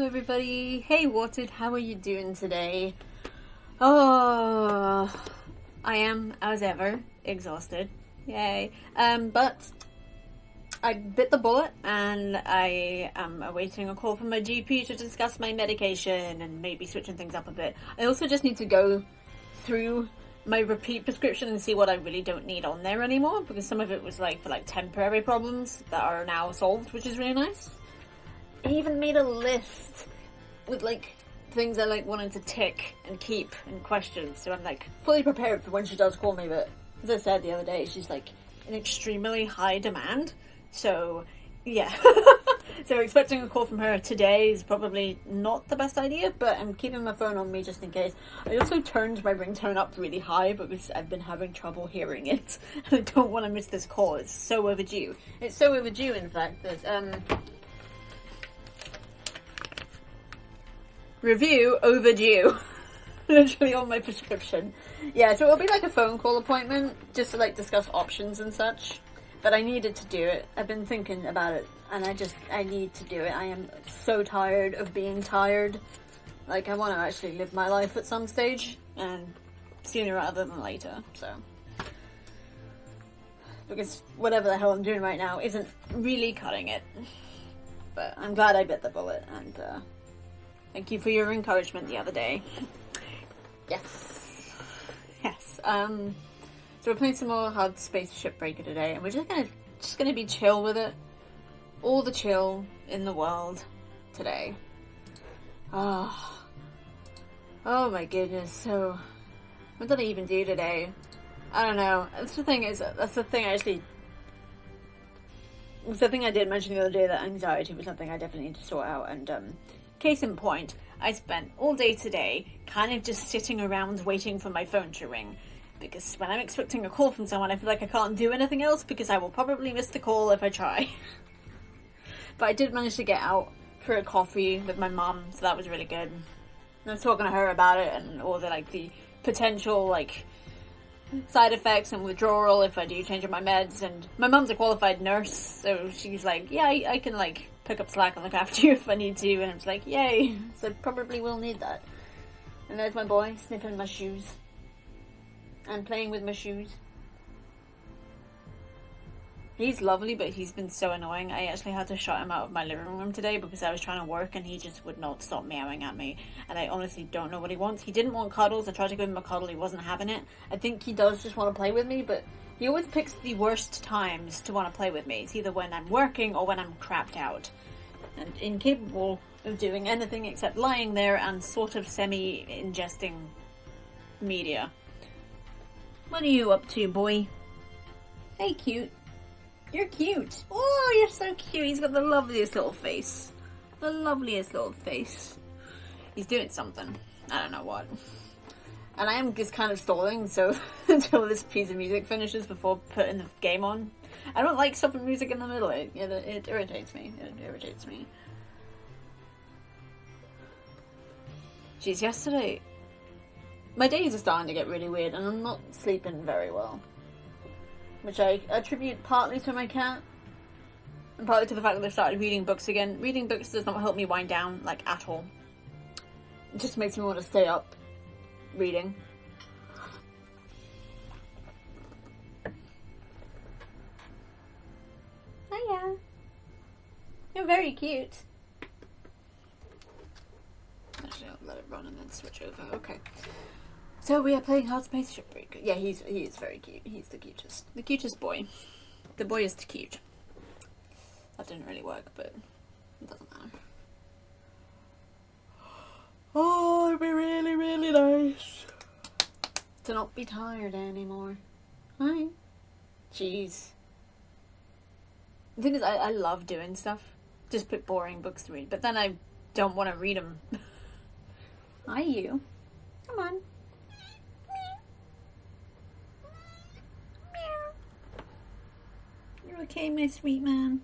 everybody. Hey Watered, how are you doing today? Oh, I am, as ever, exhausted. Yay. But I bit the bullet and I am awaiting a call from my GP to discuss my medication and maybe switching things up a bit. I also just need to go through my repeat prescription and see what I really don't need on there anymore, because some of it was like for like temporary problems that are now solved, which is really nice. I even made a list with like things I like wanted to tick and keep and questions, so I'm like fully prepared for when she does call me. But as I said the other day, she's like in extremely high demand, so yeah. So expecting a call from her today is probably not the best idea, but I'm keeping my phone on me just in case. I also turned my ringtone up really high because I've been having trouble hearing it, and I don't want to miss this call. It's so overdue. It's so overdue, in fact, that review overdue. Literally on my prescription. Yeah, so it'll be like a phone call appointment just to like discuss options and such. But I needed to do it. I've been thinking about it and I need to do it. I am so tired of being tired. Like, I want to actually live my life at some stage, and sooner rather than later, so. Because whatever the hell I'm doing right now isn't really cutting it. But I'm glad I bit the bullet, and thank you for your encouragement the other day. Yes. Yes. So we're playing some more HARDSPACE SHIPBREAKER today, and we're just gonna be chill with it. All the chill in the world today. Oh my goodness. So, what did I even do today? I don't know. That's the thing I did mention the other day, that anxiety was something I definitely need to sort out, and case in point, I spent all day today kind of just sitting around waiting for my phone to ring. Because when I'm expecting a call from someone, I feel like I can't do anything else because I will probably miss the call if I try. But I did manage to get out for a coffee with my mum, so that was really good. And I was talking to her about it and all the potential side effects and withdrawal if I do change up my meds. And my mum's a qualified nurse, so she's like, yeah, I can pick up slack and look after you if I need to. And I was like, yay! So I probably will need that. And there's my boy sniffing my shoes. And playing with my shoes. He's lovely, but he's been so annoying. I actually had to shut him out of my living room today because I was trying to work and he just would not stop meowing at me. And I honestly don't know what he wants. He didn't want cuddles. I tried to give him a cuddle. He wasn't having it. I think he does just want to play with me, but he always picks the worst times to want to play with me. It's either when I'm working or when I'm crapped out. And incapable of doing anything except lying there and sort of semi-ingesting media. What are you up to, boy? Hey, cute. You're cute. Oh, you're so cute. He's got the loveliest little face. The loveliest little face. He's doing something. I don't know what. And I am just kind of stalling, so until this piece of music finishes before putting the game on. I don't like stopping music in the middle. It irritates me. It irritates me. Jeez, yesterday... My days are starting to get really weird, and I'm not sleeping very well. Which I attribute partly to my cat, and partly to the fact that I've started reading books again. Reading books does not help me wind down, at all. It just makes me want to stay up reading. Hiya. You're very cute. Actually, I'll let it run and then switch over. Okay. So we are playing HARDSPACE SHIPBREAKER. Yeah, he is very cute. He's the cutest. The cutest boy. The boy is cute. That didn't really work, but it doesn't matter. Oh, it'd be really, really nice to not be tired anymore. Hi. Jeez. The thing is, I love doing stuff. Just pick boring books to read, but then I don't want to read them. Hi, you. Come on. You're okay, my sweet man.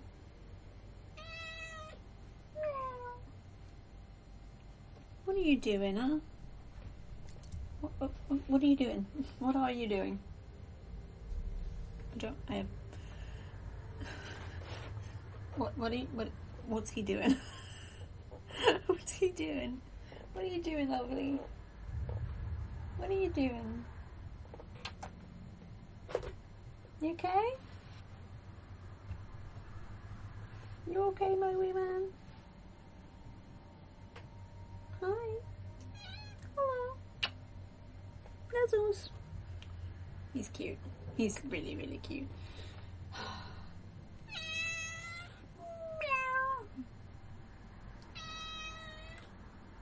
What are you doing, huh? What are you doing? What are you doing? I have... What's he doing? What's What's he doing? What are you doing, lovely? What are you doing? You okay? You okay, my wee man? Hi. Hello. Nuzzles. He's cute. He's really, really cute.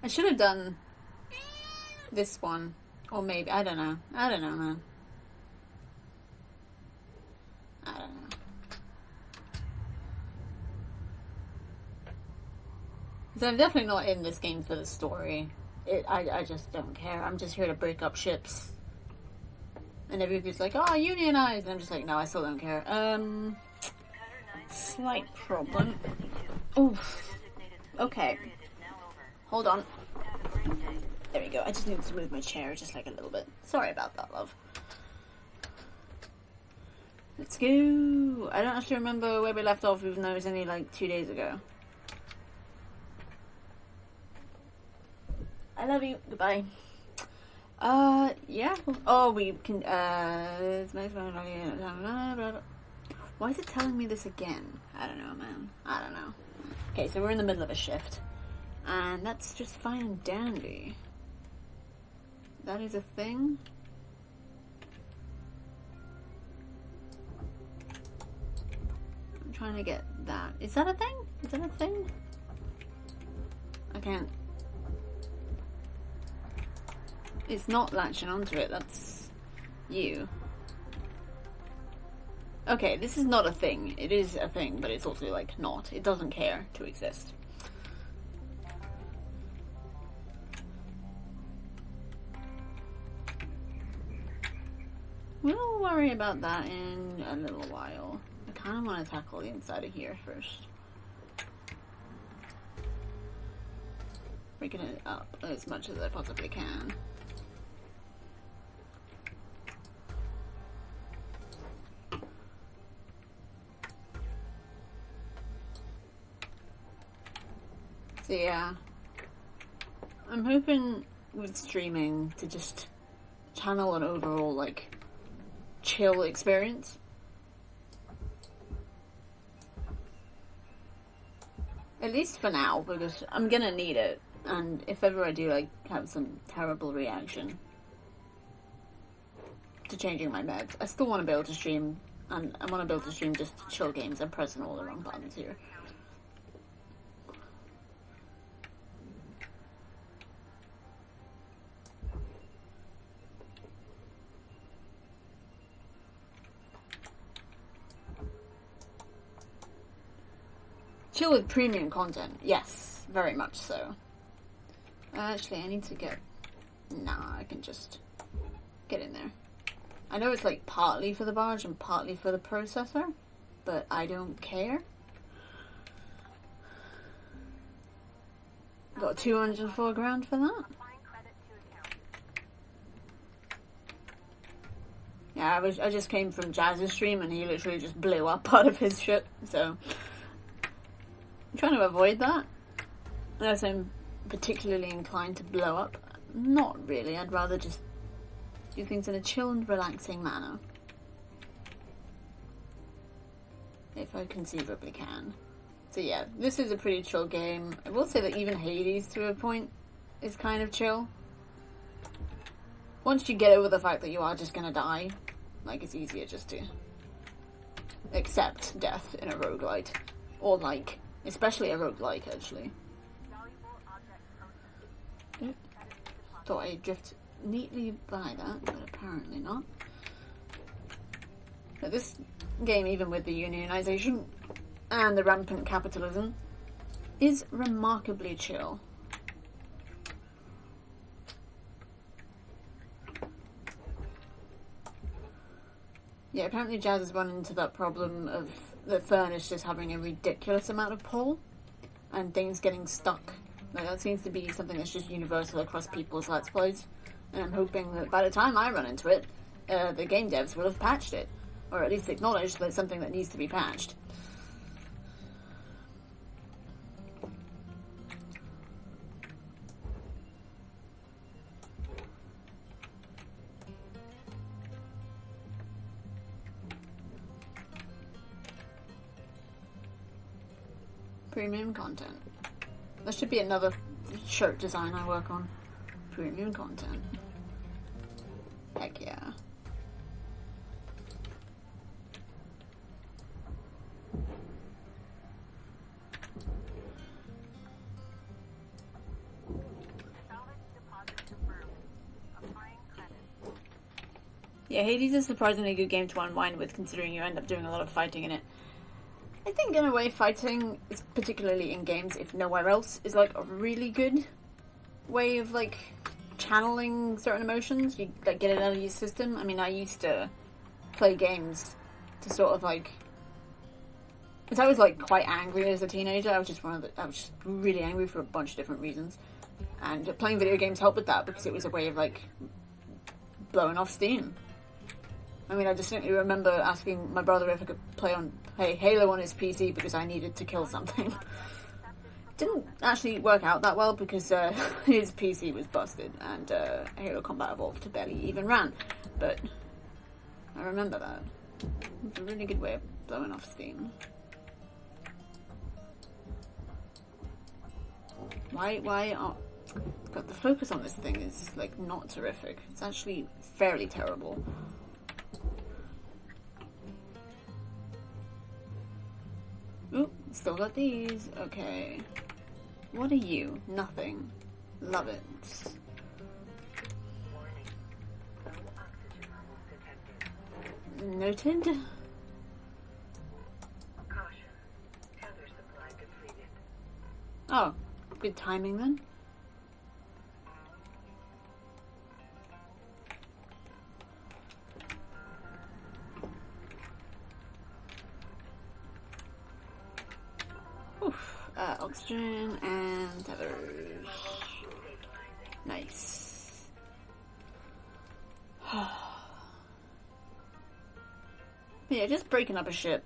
I should have done this one. Or maybe, I don't know. I don't know, man. I don't know. So I'm definitely not in this game for the story. I just don't care. I'm just here to break up ships. And everybody's like, oh, unionize! And I'm just like, no, I still don't care. Slight problem. Oof. Okay. Hold on. There we go. I just need to move my chair just like a little bit. Sorry about that, love. Let's go. I don't actually remember where we left off, even though it was only like 2 days ago. I love you. Goodbye. Yeah. Oh, we can, why is it telling me this again? I don't know, man. I don't know. Okay, so we're in the middle of a shift. And that's just fine and dandy. That is a thing. I'm trying to get that. Is that a thing? Is that a thing? I can't. It's not latching onto it. That's you. Okay, this is not a thing. It is a thing, but it's also like not. It doesn't care to exist. We'll worry about that in a little while. I kind of want to tackle the inside of here first. Breaking it up as much as I possibly can. So yeah, I'm hoping with streaming to just channel an overall like chill experience. At least for now, because I'm gonna need it, and if ever I do like have some terrible reaction to changing my meds, I still want to be able to stream, and I want to be able to stream just chill games. I'm pressing all the wrong buttons here. Chill with premium content, yes, very much so. Actually, I need to get... Nah, I can just get in there. I know it's like partly for the barge and partly for the processor, but I don't care. Got 204 grand for that. Yeah, I just came from Jazz's stream and he literally just blew up part of his shit, so... I'm trying to avoid that, unless I'm particularly inclined to blow up. Not really, I'd rather just do things in a chill and relaxing manner. If I conceivably can. So yeah, this is a pretty chill game. I will say that even Hades, to a point, is kind of chill. Once you get over the fact that you are just gonna die, like, it's easier just to accept death in a roguelite. Or like... Especially a roguelike, actually. Thought I'd drift neatly by that, but apparently not. But this game, even with the unionization and the rampant capitalism, is remarkably chill. Yeah, apparently Jazz has run into that problem of the furnace just having a ridiculous amount of pull and things getting stuck. Like, that seems to be something that's just universal across people's Let's Plays. And I'm hoping that by the time I run into it, the game devs will have patched it. Or at least acknowledged that it's something that needs to be patched. Premium content. There should be another shirt design I work on. Premium content. Heck yeah. Yeah, Hades is a surprisingly good game to unwind with, considering you end up doing a lot of fighting in it. I think, in a way, fighting, is particularly in games, if nowhere else, is, like, a really good way of, like, channeling certain emotions. You, like, get it out of your system. I mean, I used to play games to sort of, like... Because I was, like, quite angry as a teenager. I was just really angry for a bunch of different reasons. And playing video games helped with that, because it was a way of, like, blowing off steam. I mean, I distinctly remember asking my brother if I could play Halo on his PC because I needed to kill something. Didn't actually work out that well because his PC was busted and Halo Combat Evolved barely even ran. But I remember that. It's a really good way of blowing off steam. Why God, the focus on this thing is, like, not terrific. It's actually fairly terrible. Ooh, still got these. Okay. What are you? Nothing. Love it. Noted. Oh, good timing then. Oxygen and tethers. Nice. Yeah, just breaking up a ship.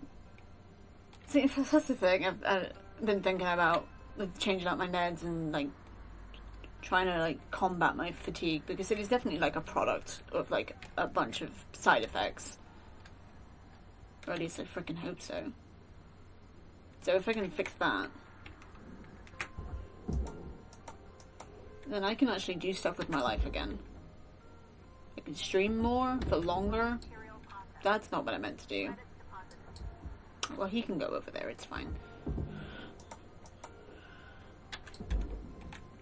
See, that's the thing. I've been thinking about, like, changing out my meds and, like, trying to, like, combat my fatigue, because it is definitely, like, a product of, like, a bunch of side effects. Or at least I freaking hope so. So if I can fix that, then I can actually do stuff with my life again. I can stream more, for longer. That's not what I meant to do. Well, he can go over there, it's fine.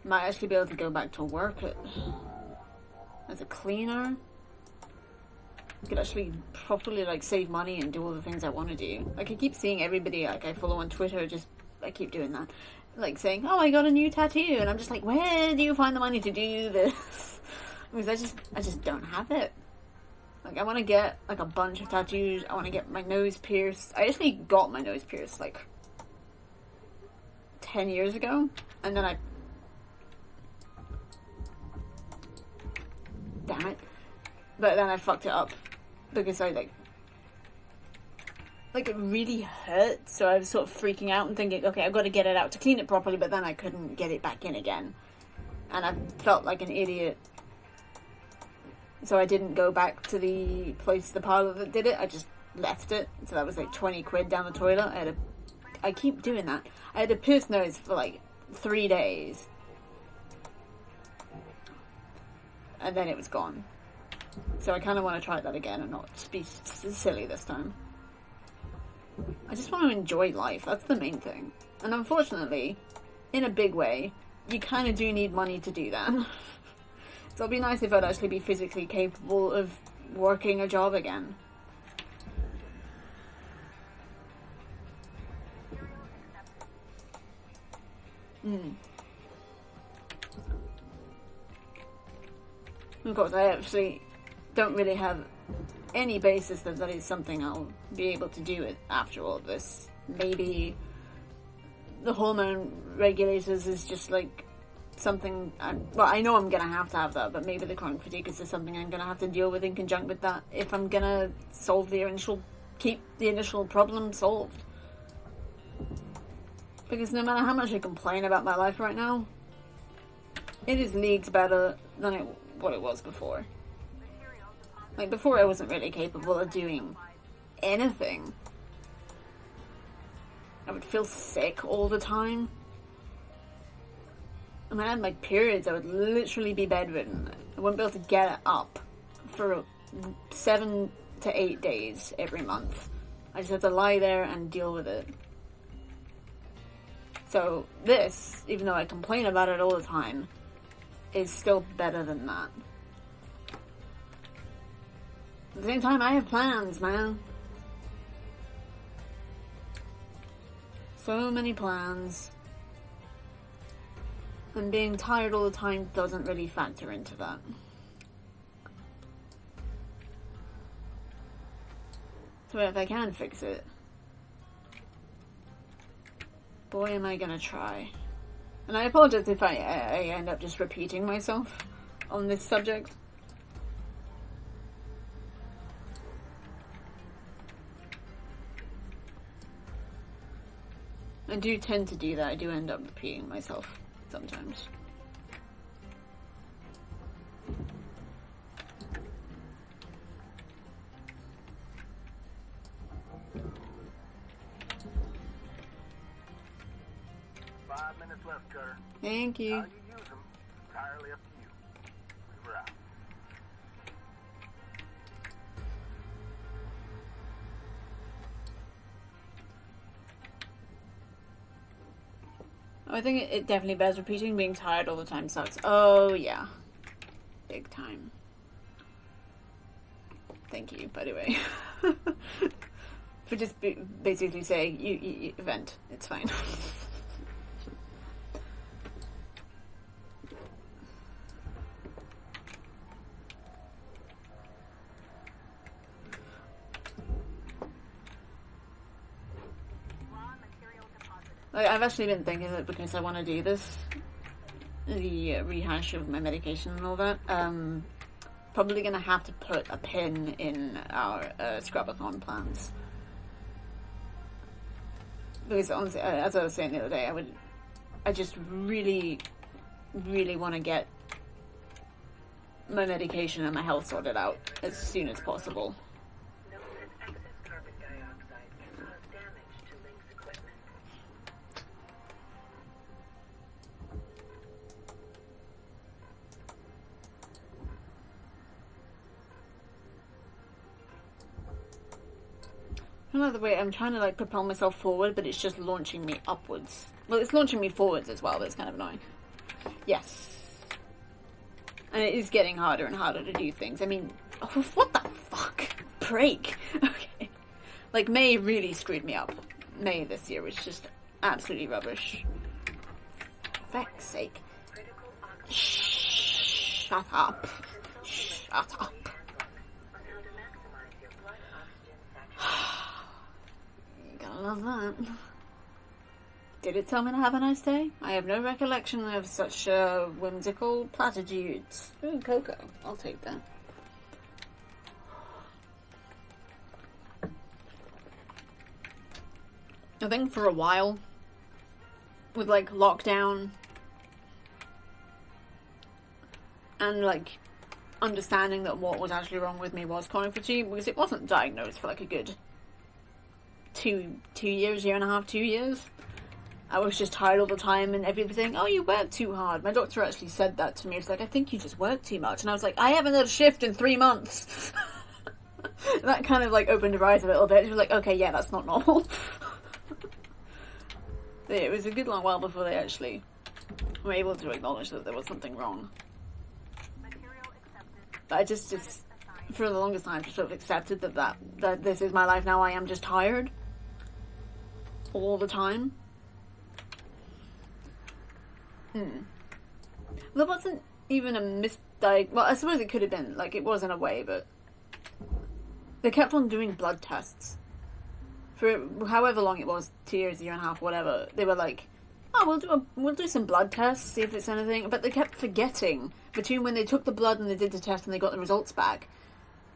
Might actually be able to go back to work as a cleaner. I could actually properly, like, save money and do all the things I want to do. Like, I keep seeing everybody, like, I follow on Twitter, I keep doing that. Like, saying, oh, I got a new tattoo, and I'm just like, where do you find the money to do this? Because I just don't have it. Like, I want to get, like, a bunch of tattoos. I want to get my nose pierced. I actually got my nose pierced, like, 10 years ago, and then damn it. But then I fucked it up, because I, like, it really hurt, so I was sort of freaking out and thinking, okay, I've got to get it out to clean it properly, but then I couldn't get it back in again. And I felt like an idiot. So I didn't go back to the parlor that did it, I just left it. So that was like 20 quid down the toilet. I keep doing that. I had a pierced nose for like 3 days. And then it was gone. So I kind of want to try that again and not just be silly this time. I just want to enjoy life. That's the main thing. And unfortunately, in a big way, you kind of do need money to do that. So it'd be nice if I'd actually be physically capable of working a job again. Of course, I actually don't really have any basis that is something I'll be able to do it after all this. Maybe the hormone regulators is just like something I know I'm gonna have to have that, but maybe the chronic fatigue is just something I'm gonna have to deal with in conjunction with that if I'm gonna keep the initial problem solved. Because no matter how much I complain about my life right now, it is leagues better than what it was before. Like, before I wasn't really capable of doing anything. I would feel sick all the time. And when I had my periods, I would literally be bedridden. I wouldn't be able to get up for 7 to 8 days every month. I just had to lie there and deal with it. So this, even though I complain about it all the time, is still better than that. At the same time, I have plans, man. So many plans. And being tired all the time doesn't really factor into that. So if I can fix it, boy am I gonna try. And I apologize if I end up just repeating myself on this subject. I do tend to do that. I do end up repeating myself sometimes. Left, Cutter. Thank you. How you use them, entirely up to you. We're out. I think it definitely bears repeating. Being tired all the time sucks. Oh, yeah. Big time. Thank you, by the way. For just basically saying, you vent. It's fine. Like, I've actually been thinking that because I want to do this, the rehash of my medication and all that, probably going to have to put a pin in our Scrub-a-thon plans. Because honestly, as I was saying the other day, I just really, really want to get my medication and my health sorted out as soon as possible. Another way, I'm trying to like propel myself forward, but it's just launching me upwards. Well, it's launching me forwards as well, but it's kind of annoying. Yes. And it is getting harder and harder to do things. I mean, oh, what the fuck? Break. Okay. Like, May really screwed me up. May this year was just absolutely rubbish. For feck's sake. Shut up. Shut up. I love that. Did it tell me to have a nice day? I have no recollection of such whimsical platitudes. Ooh, cocoa. I'll take that. I think for a while, with like lockdown and like understanding that what was actually wrong with me was chronic fatigue, because it wasn't diagnosed for like a good two years, year and a half, 2 years. I was just tired all the time and everything. Oh, you work too hard. My doctor actually said that to me. It's like, I think you just work too much. And I was like, I haven't had a shift in 3 months. That kind of like opened her eyes a little bit. She was like, okay, yeah, that's not normal. It was a good long while before they actually were able to acknowledge that there was something wrong. But I just for the longest time, just sort of accepted that this is my life now. I am just tired all the time. There wasn't even a misdiagnosis. Well, I suppose it could have been. Like, it was in a way, but they kept on doing blood tests for however long it was, 2 years, a year and a half, whatever. They were like, oh, we'll do some blood tests, see if it's anything. But they kept forgetting between when they took the blood and they did the test and they got the results back,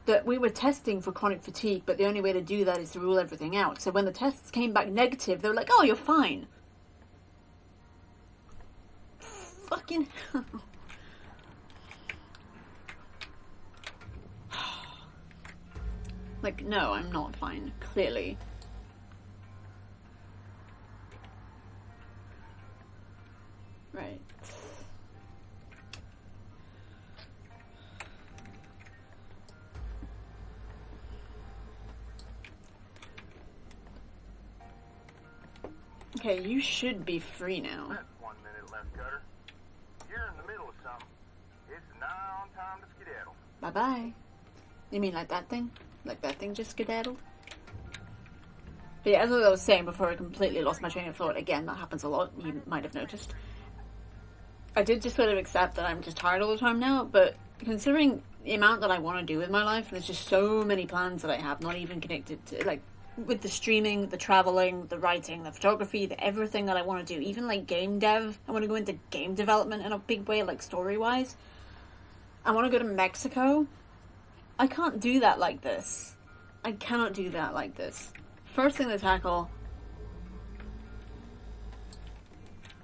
that we were testing for chronic fatigue, but the only way to do that is to rule everything out. So when the tests came back negative, they were like, oh, you're fine. Fucking hell. Like, no, I'm not fine, clearly. Okay, you should be free now. That's 1 minute left, Cutter. You're in the middle of something. It's now on time to skedaddle. Bye-bye. You mean like that thing? Like that thing just skedaddled? But yeah, as I was saying before, I completely lost my train of thought. Again, that happens a lot, you might have noticed. I did just sort of accept that I'm just tired all the time now, but considering the amount that I want to do with my life, and there's just so many plans that I have, not even connected to, like, with the streaming, the traveling, the writing, the photography, the everything that I want to do, even like game dev. I want to go into game development in a big way, like story-wise. I want to go to Mexico. I can't do that like this. I cannot do that like this. First thing to tackle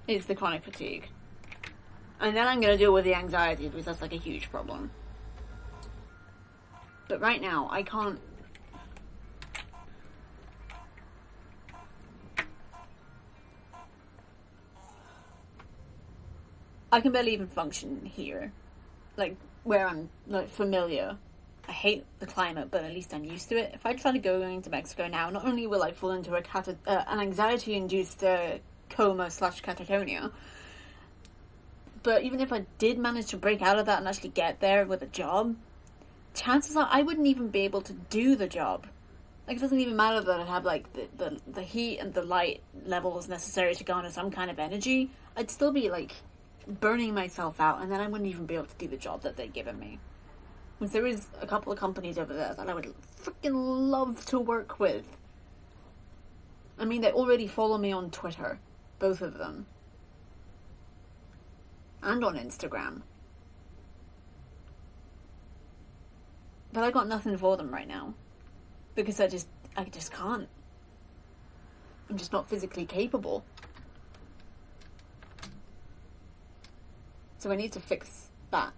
is the chronic fatigue. And then I'm going to deal with the anxiety, because that's like a huge problem. But right now, I can't. I can barely even function here. Like, where I'm, like, familiar. I hate the climate, but at least I'm used to it. If I try to go into Mexico now, not only will I fall into an anxiety-induced coma/catatonia, but even if I did manage to break out of that and actually get there with a job, chances are I wouldn't even be able to do the job. Like, it doesn't even matter that I have, like, the heat and the light levels necessary to garner some kind of energy. I'd still be, like, burning myself out, and then I wouldn't even be able to do the job that they've given me. Because there is a couple of companies over there that I would freaking love to work with. I mean, they already follow me on Twitter. Both of them. And on Instagram. But I got nothing for them right now. Because I just can't. I'm just not physically capable. So I need to fix that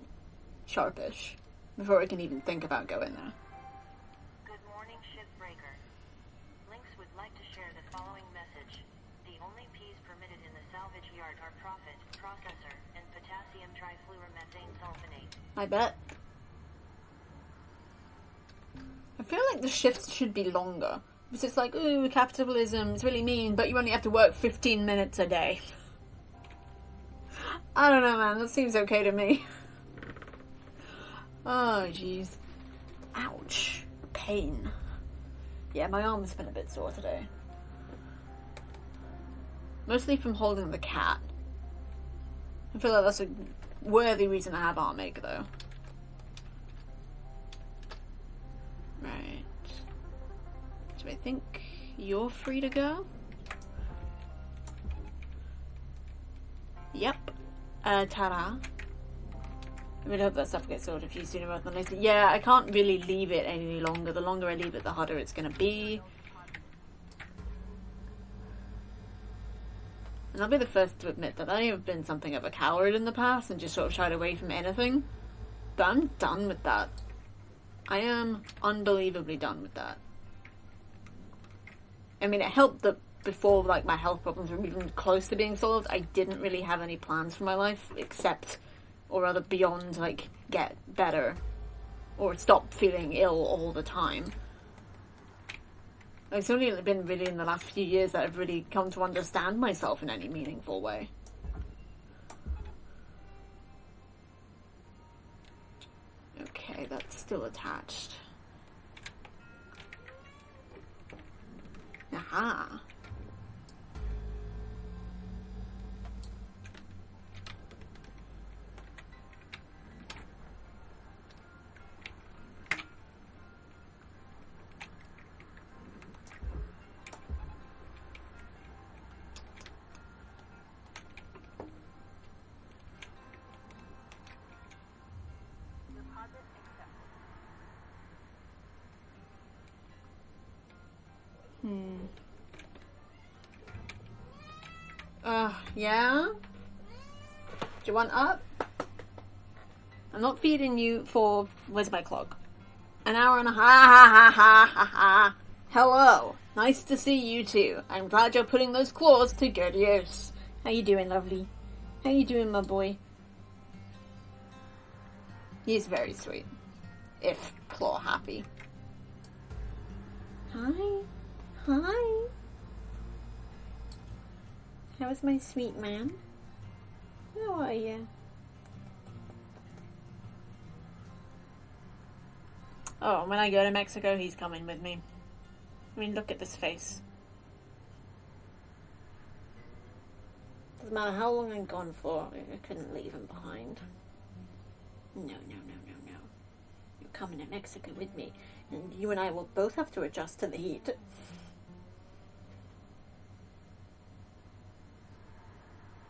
sharpish before I can even think about going there. Good morning, Shipbreaker. Lynx would like to share the following message. The only P's permitted in the salvage yard are profit, processor, and potassium trifluoromethane sulfonate. I bet. I feel like the shifts should be longer. Because it's like, ooh, capitalism, it's really mean, but you only have to work 15 minutes a day. I don't know, man. That seems okay to me. Oh, jeez. Ouch. Pain. Yeah, my arm's been a bit sore today. Mostly from holding the cat. I feel like that's a worthy reason to have armache, though. Right. So I think you're free to go? Yep. Ta-da. I really hope that stuff gets sorted for you sooner rather than later. Yeah, I can't really leave it any longer. The longer I leave it, the harder it's going to be. And I'll be the first to admit that I have been something of a coward in the past and just sort of shied away from anything. But I'm done with that. I am unbelievably done with that. I mean, it helped that before, like, my health problems were even close to being solved, I didn't really have any plans for my life, except, or rather beyond, like, get better, or stop feeling ill all the time. It's only been really in the last few years that I've really come to understand myself in any meaningful way. Okay, that's still attached. Aha. Yeah? Do you want up? I'm not feeding you for... Where's my clock? An hour and a half. Hello. Nice to see you too. I'm glad you're putting those claws to good use. How you doing, lovely? How you doing, my boy? He's very sweet. If claw happy. Hi. Hi. How is my sweet man? How are you? Oh, when I go to Mexico, he's coming with me. I mean, look at this face. Doesn't matter how long I'm gone for, I couldn't leave him behind. No, no, no, no, no. You're coming to Mexico with me, and you and I will both have to adjust to the heat.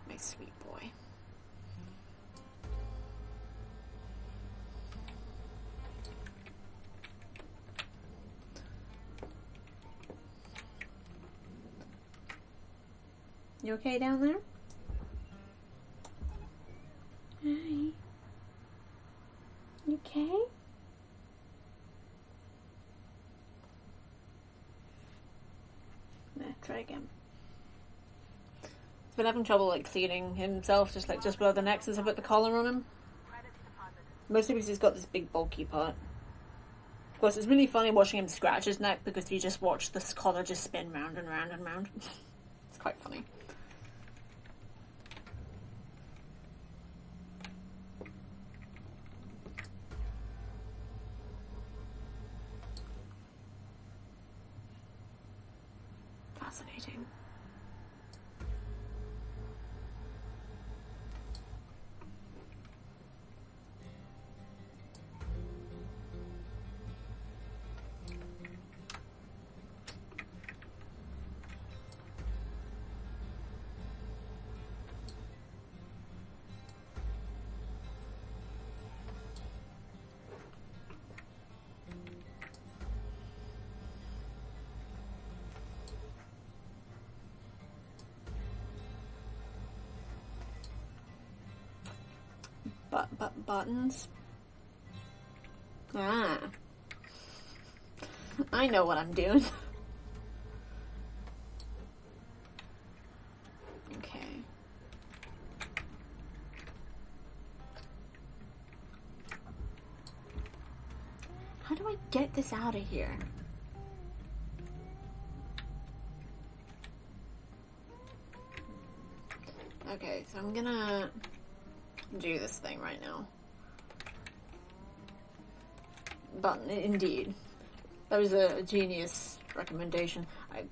My sweet boy. You okay down there? Hi. You okay? Nah, try again. He's been having trouble like cleaning himself, just below the neck since I put the collar on him. Mostly because he's got this big bulky part. Of course, it's really funny watching him scratch his neck because you just watch this collar just spin round and round and round. It's quite funny. Fascinating. Buttons? Ah. I know what I'm doing. Okay. How do I get this out of here? Okay, so I'm gonna do this thing right now. But indeed, that was a genius recommendation. I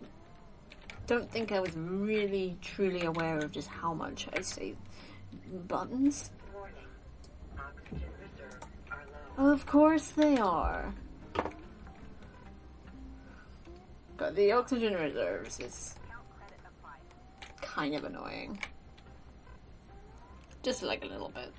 don't think I was really truly aware of just how much I say buttons. Warning. Oxygen reserves are low. Of course they are. But the oxygen reserves is kind of annoying. Just like a little bit.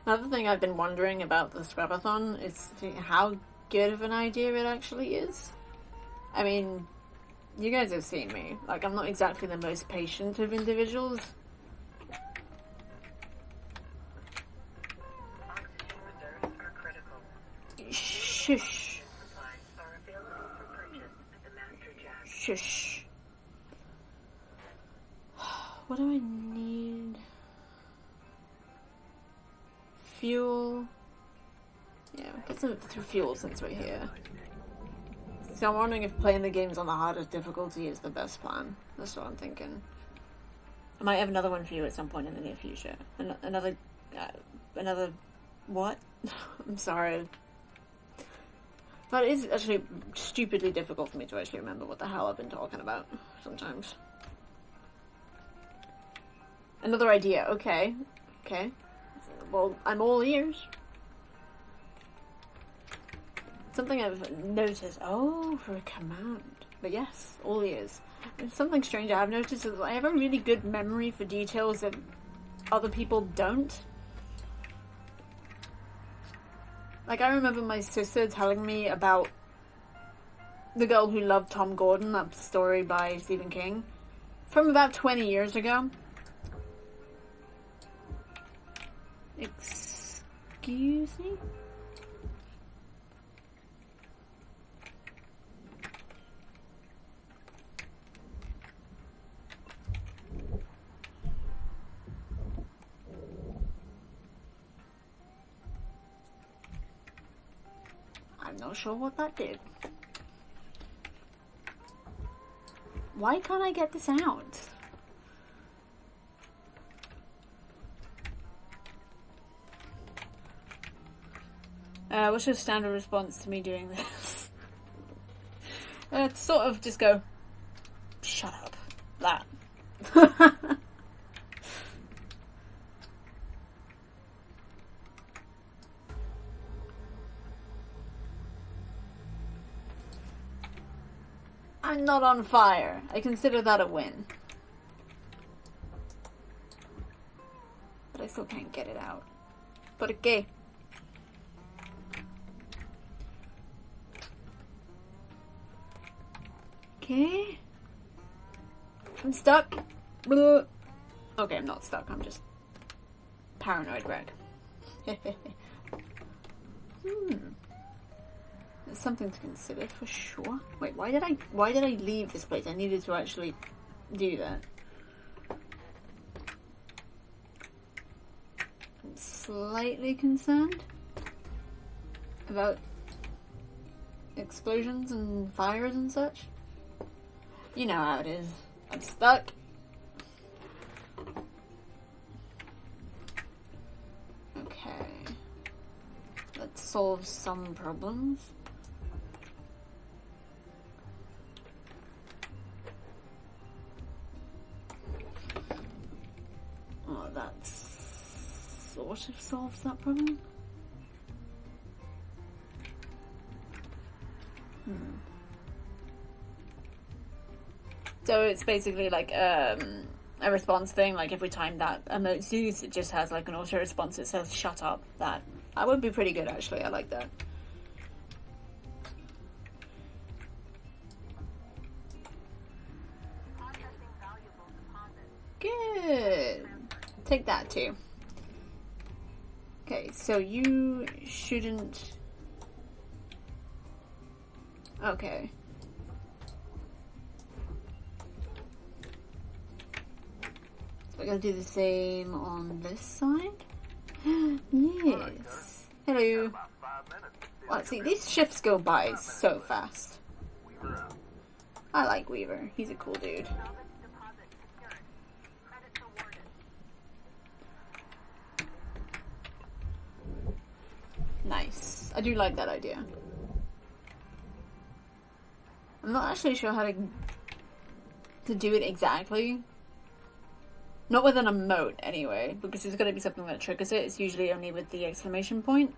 Another thing I've been wondering about the scrapathon is how good of an idea it actually is. I mean, you guys have seen me. Like, I'm not exactly the most patient of individuals. Oxygen reserves are critical. Shush. Supplies are available for purchase at the Master Jack. Shush. What do I need? Fuel. Yeah, get some fuel since we're here. So I'm wondering if playing the games on the hardest difficulty is the best plan. That's what I'm thinking. I might have another one for you at some point in the near future. Another what? I'm sorry. But it is actually stupidly difficult for me to actually remember what the hell I've been talking about sometimes. Another idea. Okay. Okay. Well, I'm all ears. Something I've noticed. Oh, for a command. But yes, all ears. It's something strange I've noticed is I have a really good memory for details that other people don't. Like, I remember my sister telling me about The Girl Who Loved Tom Gordon, that story by Stephen King, from about 20 years ago. Excuse me? I'm not sure what that did. Why can't I get this out? What's your standard response to me doing this? Sort of just go, shut up. That. I'm not on fire. I consider that a win. But I still can't get it out. But okay. Okay. I'm stuck. Okay, I'm not stuck. I'm just paranoid wreck. There's something to consider for sure. Wait, why did I leave this place? I needed to actually do that. I'm slightly concerned about explosions and fires and such. You know how it is. I'm stuck. Okay. Let's solve some problems. Oh, that sort of solves that problem. So it's basically like a response thing. Like if we time that emote's use, it just has like an auto response that says "shut up." That would be pretty good, actually. I like that. Good. Take that too. Okay, so you shouldn't. Okay. So we're gonna do the same on this side. Yes. Hello. Well, see, these shifts go by so fast. I like Weaver. He's a cool dude. Nice. I do like that idea. I'm not actually sure how to do it exactly. Not with an emote, anyway, because there's going to be something that triggers it. It's usually only with the exclamation point.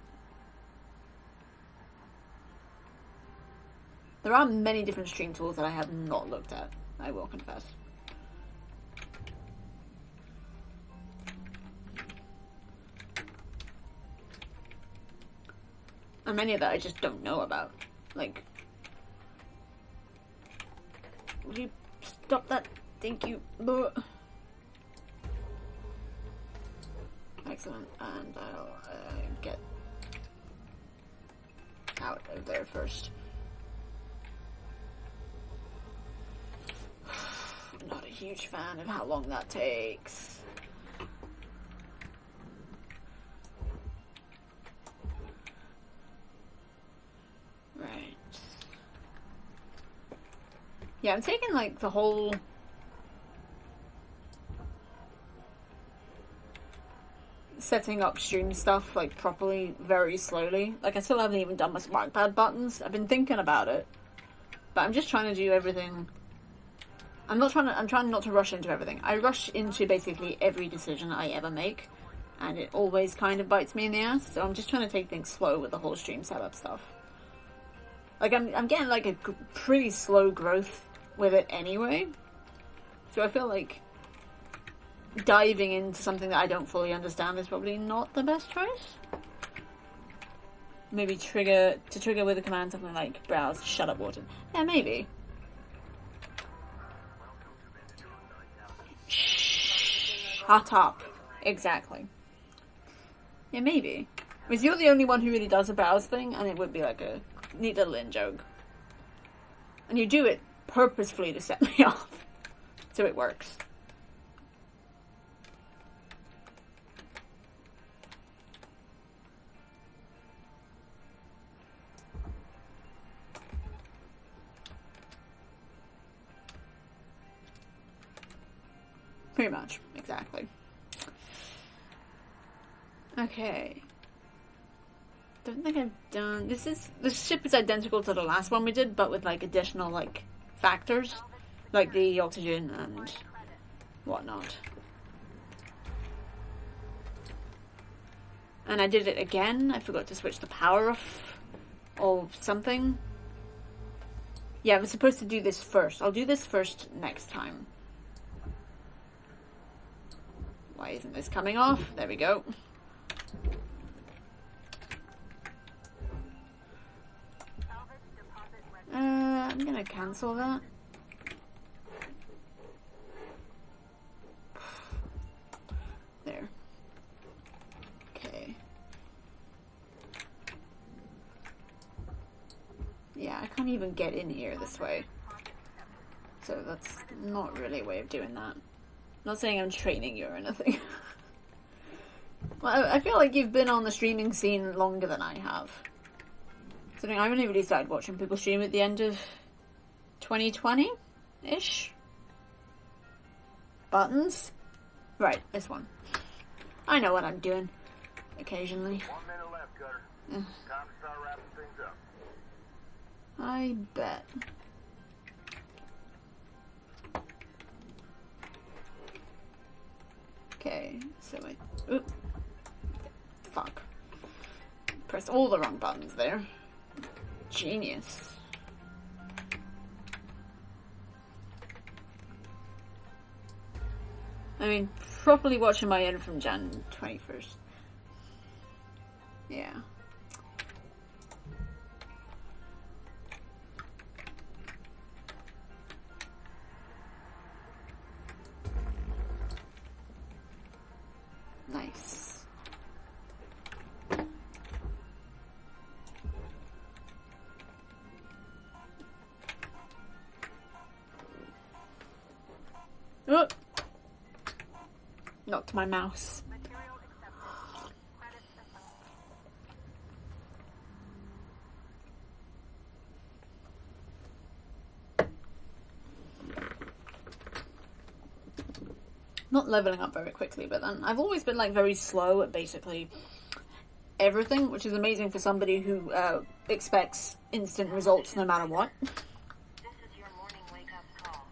There are many different stream tools that I have not looked at, I will confess. And many of that I just don't know about. Like, will you stop that? Thank you. Excellent. And I'll get out of there first. I'm not a huge fan of how long that takes. Right. Yeah, I'm taking like the whole setting up stream stuff like properly very slowly. Like I still haven't even done my smart pad buttons. I've been thinking about it, but I'm just trying to do everything. I'm trying not to rush into everything. I rush into basically every decision I ever make, and it always kind of bites me in the ass. So I'm just trying to take things slow with the whole stream setup stuff. Like I'm getting like a pretty slow growth with it anyway. So I feel like diving into something that I don't fully understand is probably not the best choice. Maybe trigger with a command something like browse shut up Wharton. Yeah, maybe. Shut up. Exactly. Yeah, maybe. Because you're the only one who really does a browse thing, and it would be like a neat little in-joke. And you do it purposefully to set me off. So it works. Pretty much, exactly. Okay. Don't think I've done... This ship is identical to the last one we did, but with, like, additional, like, factors. Like the oxygen and whatnot. And I did it again. I forgot to switch the power off. Or something. Yeah, I was supposed to do this first. I'll do this first next time. Why isn't this coming off? There we go. I'm gonna cancel that. There. Okay. Yeah, I can't even get in here this way. So that's not really a way of doing that. Not saying I'm training you or anything. Well, I feel like you've been on the streaming scene longer than I have. So I only really started watching people stream at the end of 2020-ish. Buttons? Right, this one. I know what I'm doing. Occasionally. 1 minute left, Cutter. Time to start wrapping things up. I bet. Okay, so I... Oop. Fuck. Pressed all the wrong buttons there. Genius. I mean, properly watching my end from Jan 21st. Yeah. Nice. Oh! Knocked my mouse. Not leveling up very quickly, but then I've always been like very slow at basically everything, which is amazing for somebody who expects instant results no matter what. This is your morning wake-up call.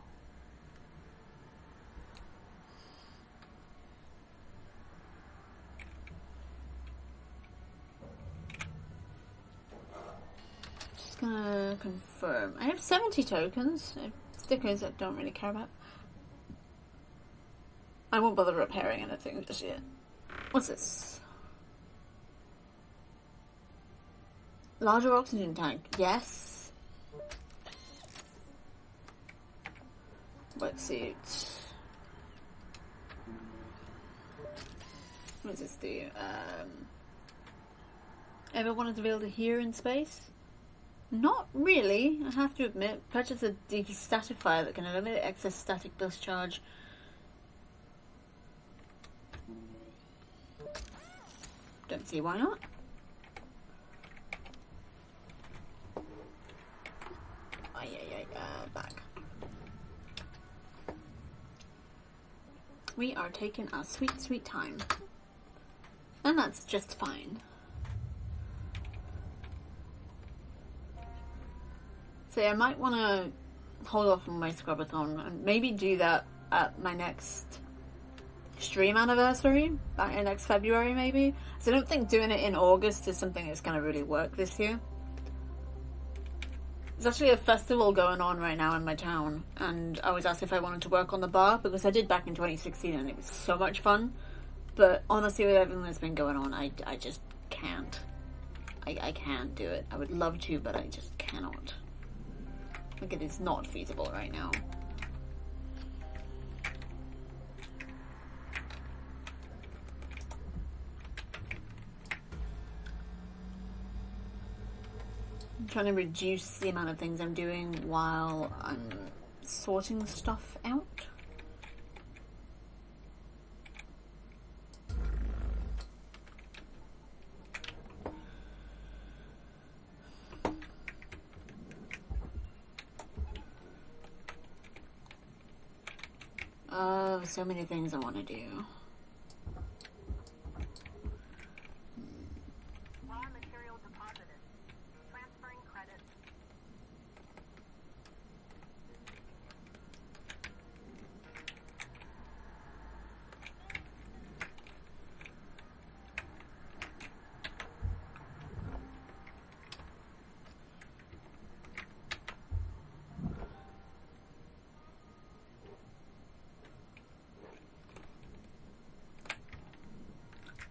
Just gonna confirm. I have 70 tokens. I have stickers I don't really care about. I won't bother repairing anything just yet. What's this? Larger oxygen tank. Yes. Wetsuit. What does this do? Ever wanted to be able to hear in space? Not really, I have to admit. Purchase a destatifier that can eliminate excess static discharge. Don't see why not. Back. We are taking our sweet, sweet time. And that's just fine. So yeah, I might want to hold off on my scrub-a-thon and maybe do that at my next stream anniversary, back in next February maybe. So I don't think doing it in August is something that's going to really work this year. There's actually a festival going on right now in my town, and I was asked if I wanted to work on the bar, because I did back in 2016 and it was so much fun. But honestly, with everything that's been going on, I just can't. I can't do it. I would love to, but I just cannot. Like, it is not feasible right now. I'm trying to reduce the amount of things I'm doing while I'm sorting stuff out. Oh, so many things I want to do. Raw material deposited. Transferring credits.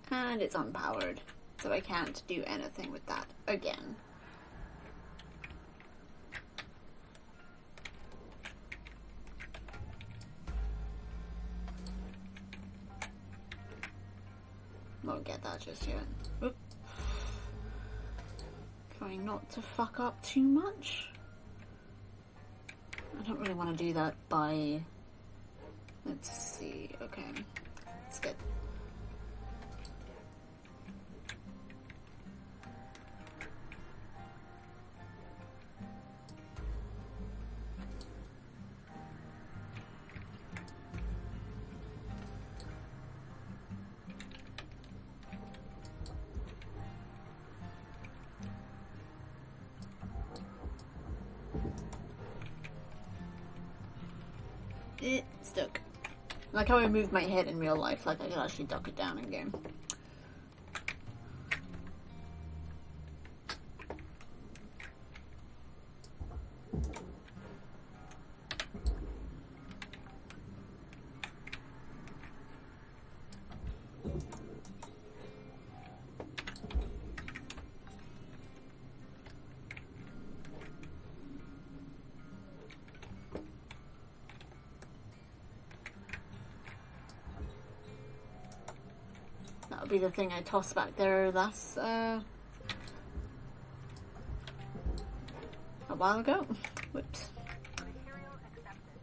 And it's unpowered, so I can't do anything with that again. Won't get that just yet. Oop. Trying not to fuck up too much. I don't really want to do that by... Let's see, okay. Let's get... Stuck. Like how I moved my head in real life, like I could actually duck it down in game. That'll be the thing I tossed back there last, a while ago. Whoops. Material accepted.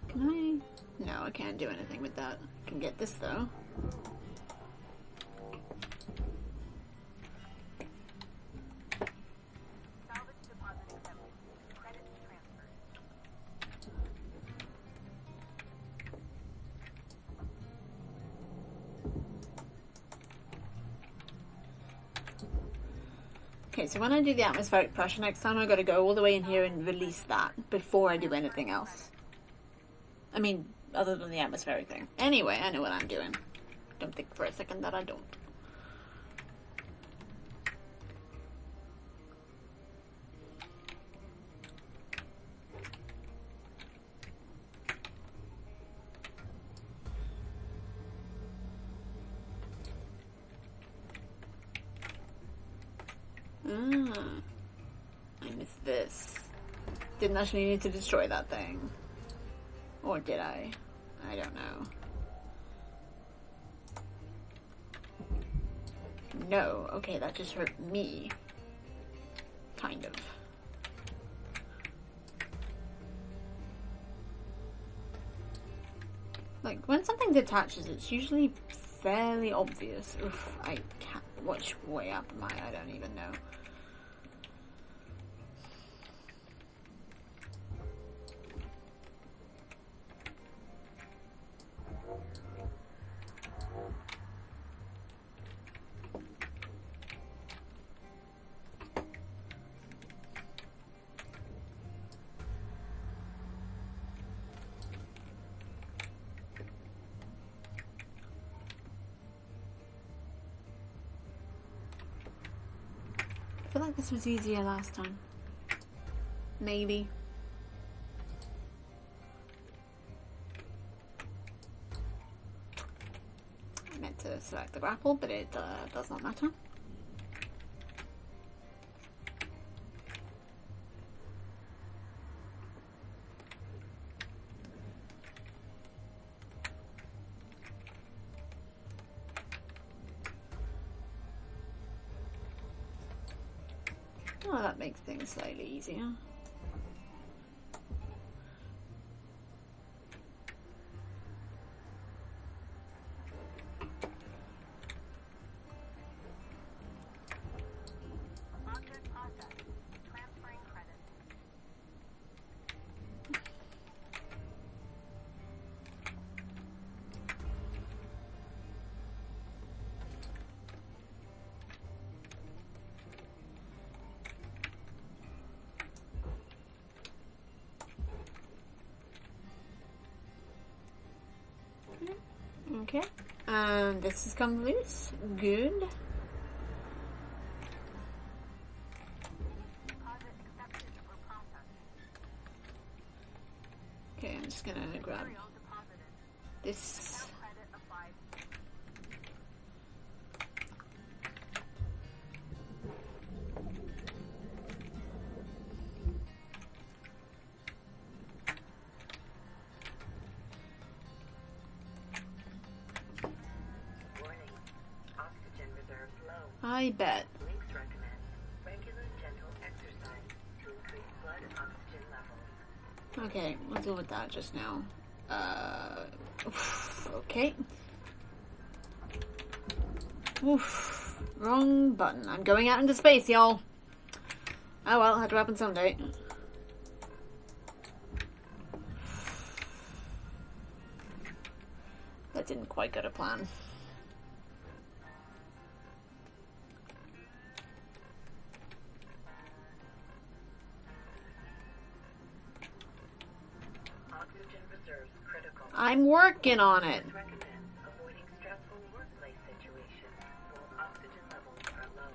Can I? No, I can't do anything with that. I can get this though. Salvage deposit accepted. Credits transferred. Okay, so when I do the atmospheric pressure next time, I gotta go all the way in here and release that before I do anything else. I mean, other than the atmospheric thing. Anyway, I know what I'm doing. Don't think for a second that I don't. I missed this. Didn't actually need to destroy that thing. Or did I? I don't know. No. Okay, that just hurt me. Kind of. Like, when something detaches, it's usually fairly obvious. Oof, I can't... Which way up am I? I don't even know. I feel like this was easier last time. Maybe. I meant to select the grapple, but it does not matter. Oh, that makes things slightly easier. Object processed. Transferring credits. Okay. And this has come loose. Good. Okay, I'm just gonna grab this. I bet. Links recommend regular gentle exercise to increase blood oxygen levels. Okay, we'll deal with that just now. Okay. Oof. Wrong button. I'm going out into space, y'all. Oh well, had to happen someday. That didn't quite go to plan. Oxygen reserves critical. I'm working on it. Recommend avoiding stressful workplace situations while oxygen levels are low.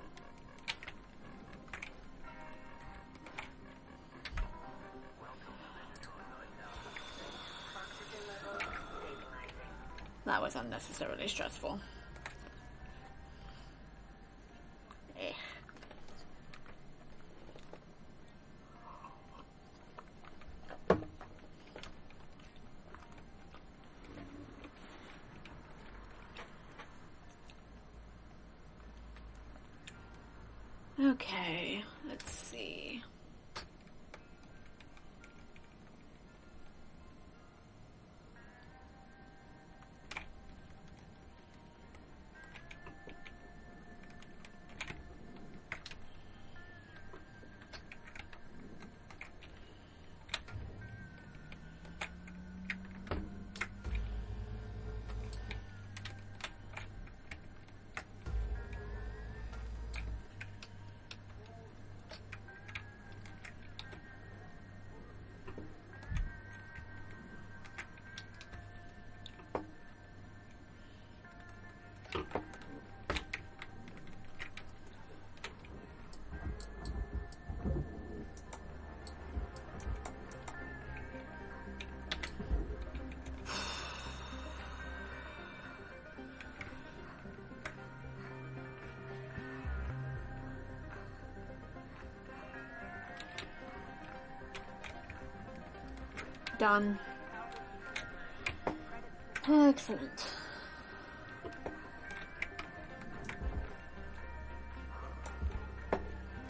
Oxygen levels stabilizing. That was unnecessarily stressful. Eh. Okay, let's see. Done. Excellent.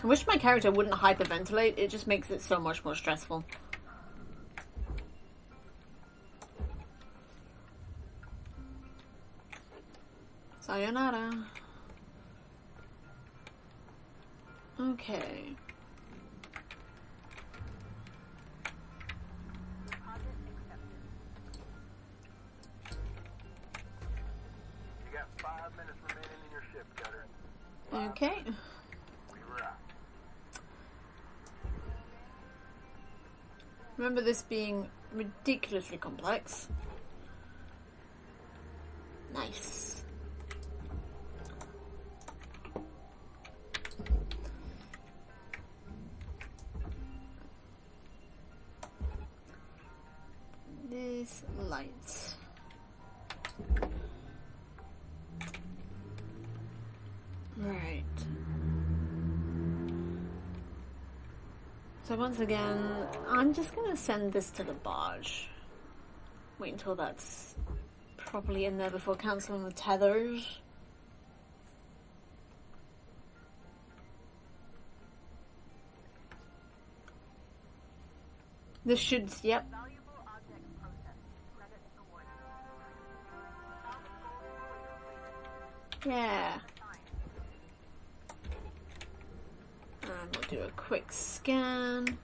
I wish my character wouldn't hyperventilate, it just makes it so much more stressful. Sayonara. Okay. You got 5 minutes remaining in your shift, Cutter. Okay. We were out. Remember this being ridiculously complex. Nice. This light. Right. So once again, I'm just gonna send this to the barge. Wait until that's properly in there before cancelling the tethers. This should, yep. Yeah. And we'll do a quick scan.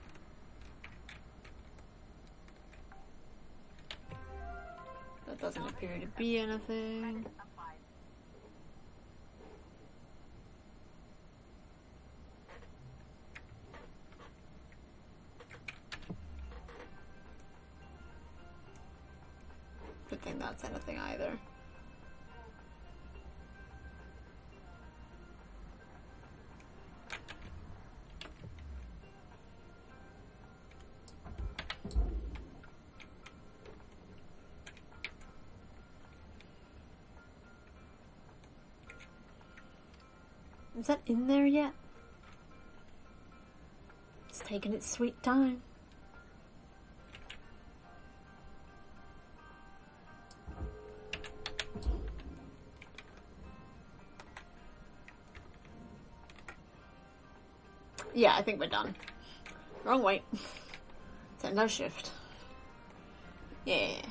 That doesn't appear to be anything. Good thing that's anything either. Is that in there yet? It's taking its sweet time. Yeah, I think we're done. Wrong way. It's end our shift. Yeah.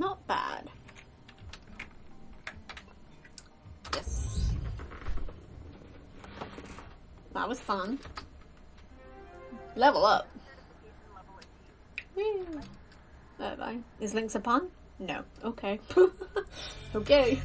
Not bad. Yes. That was fun. Level up. Woo. Bye-bye. Is Lynx upon? No. Okay. Okay.